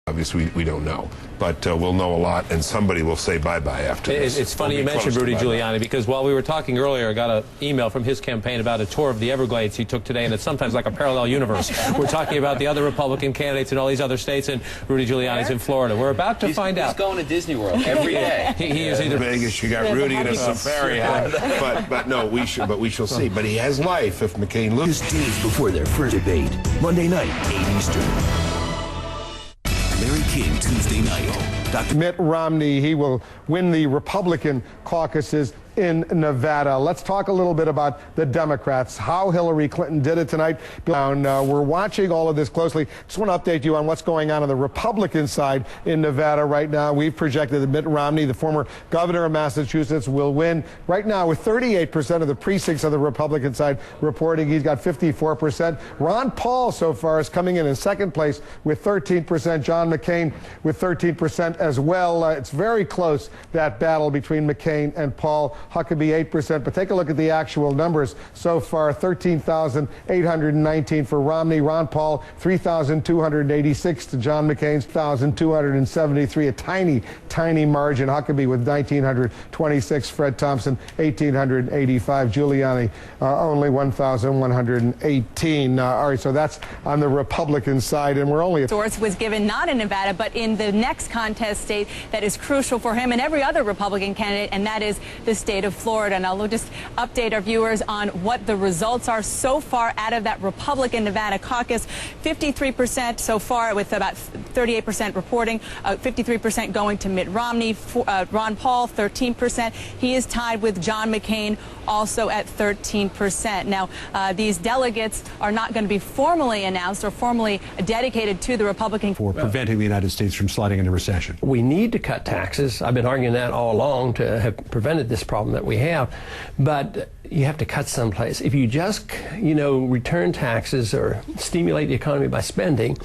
Obviously, we don't know, but we'll know a lot, and somebody will say bye-bye after this. It's funny you mentioned Rudy Giuliani, because while we were talking earlier, I got an email from his campaign about a tour of the Everglades he took today, and it's sometimes like a parallel universe. We're talking about the other Republican candidates in all these other states, and Rudy Giuliani's in Florida. We're about to find out. He's going to Disney World every day. He is either Vegas. You got Rudy in a safari hat, but no, we shall see. But he has life if McCain loses. Just days before their first debate, Monday night, 8 Eastern. Larry King, Tuesday night. Dr. Mitt Romney, he will win the Republican caucuses in Nevada. Let's talk a little bit about the Democrats, how Hillary Clinton did it tonight. We're watching all of this closely. Just want to update you on what's going on the Republican side in Nevada right now. We've projected that Mitt Romney, the former governor of Massachusetts, will win right now with 38% of the precincts on the Republican side reporting he's got 54%. Ron Paul so far is coming in second place with 13%. John McCain with 13% as well. It's very close, that battle between McCain and Paul. Huckabee 8%, but take a look at the actual numbers so far. 13,819 for Romney. Ron Paul 3,286 to John McCain's 1,273. A tiny margin. Huckabee with 1,926. Fred Thompson 1,885. Giuliani only 1,118. All right, so that's on the Republican side, and we're only Source was given not in Nevada, but in the next contest state that is crucial for him and every other Republican candidate, and that is the state of Florida. Now we'll just update our viewers on what the results are so far out of that Republican Nevada caucus. 53% so far, with about 38% reporting, 53% going to Mitt Romney. Ron Paul 13%. He is tied with John McCain, also at 13%. Now these delegates are not going to be formally announced or formally dedicated to the Republican for preventing the United States from sliding into recession. We need to cut taxes. I've been arguing that all along to have prevented this problem that we have, but you have to cut someplace. If you just, return taxes or stimulate the economy by spending,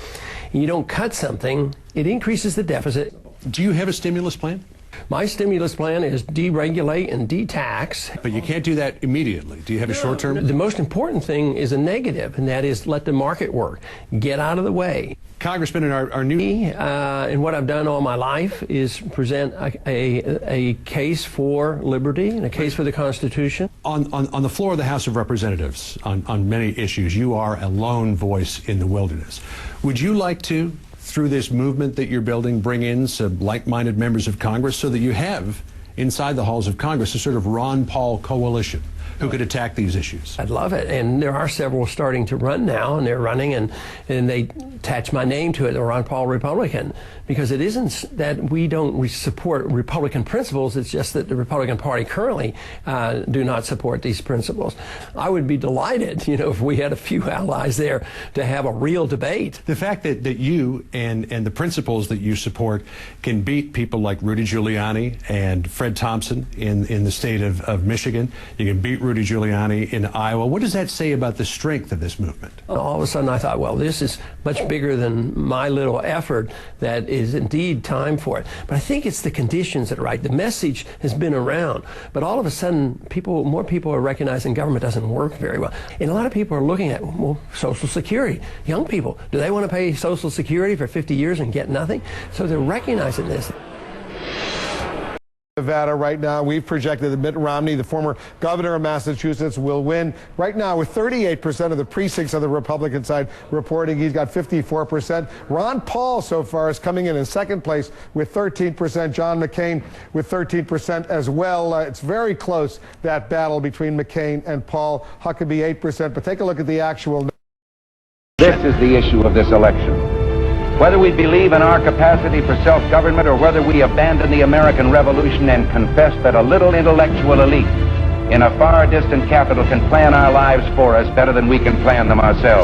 and you don't cut something, it increases the deficit. Do you have a stimulus plan? My stimulus plan is deregulate and de-tax. But you can't do that immediately. Do you have a short term? The most important thing is a negative, and that is let the market work. Get out of the way. Congressman, in our new... and what I've done all my life is present a case for liberty and a case for the Constitution. On the floor of the House of Representatives, on many issues, you are a lone voice in the wilderness. Would you like to, through this movement that you're building, bring in some like-minded members of Congress so that you have, inside the halls of Congress, a sort of Ron Paul coalition who could attack these issues? I'd love it. And there are several starting to run now, and they're running, and they attach my name to it, the Ron Paul Republican, because it isn't that we don't support Republican principles, it's just that the Republican Party currently do not support these principles. I would be delighted, if we had a few allies there to have a real debate. The fact that you and the principles that you support can beat people like Rudy Giuliani and Fred Thompson in the state of Michigan, you can beat Rudy Giuliani in Iowa. What does that say about the strength of this movement? All of a sudden I thought, well, this is much bigger than my little effort, that is indeed time for it. But I think it's the conditions that are right. The message has been around, but all of a sudden more people are recognizing government doesn't work very well. And a lot of people are looking at, well, Social Security. Young people, do they want to pay Social Security for 50 years and get nothing? So they're recognizing this. Nevada right now, we've projected that Mitt Romney, the former governor of Massachusetts, will win right now with 38% of the precincts on the Republican side reporting he's got 54%. Ron Paul so far is coming in second place with 13%. John McCain with 13% as well. It's very close, that battle between McCain and Paul. Huckabee 8%, but take a look at the actual. This is the issue of this election. Whether we believe in our capacity for self-government or whether we abandon the American Revolution and confess that a little intellectual elite in a far distant capital can plan our lives for us better than we can plan them ourselves.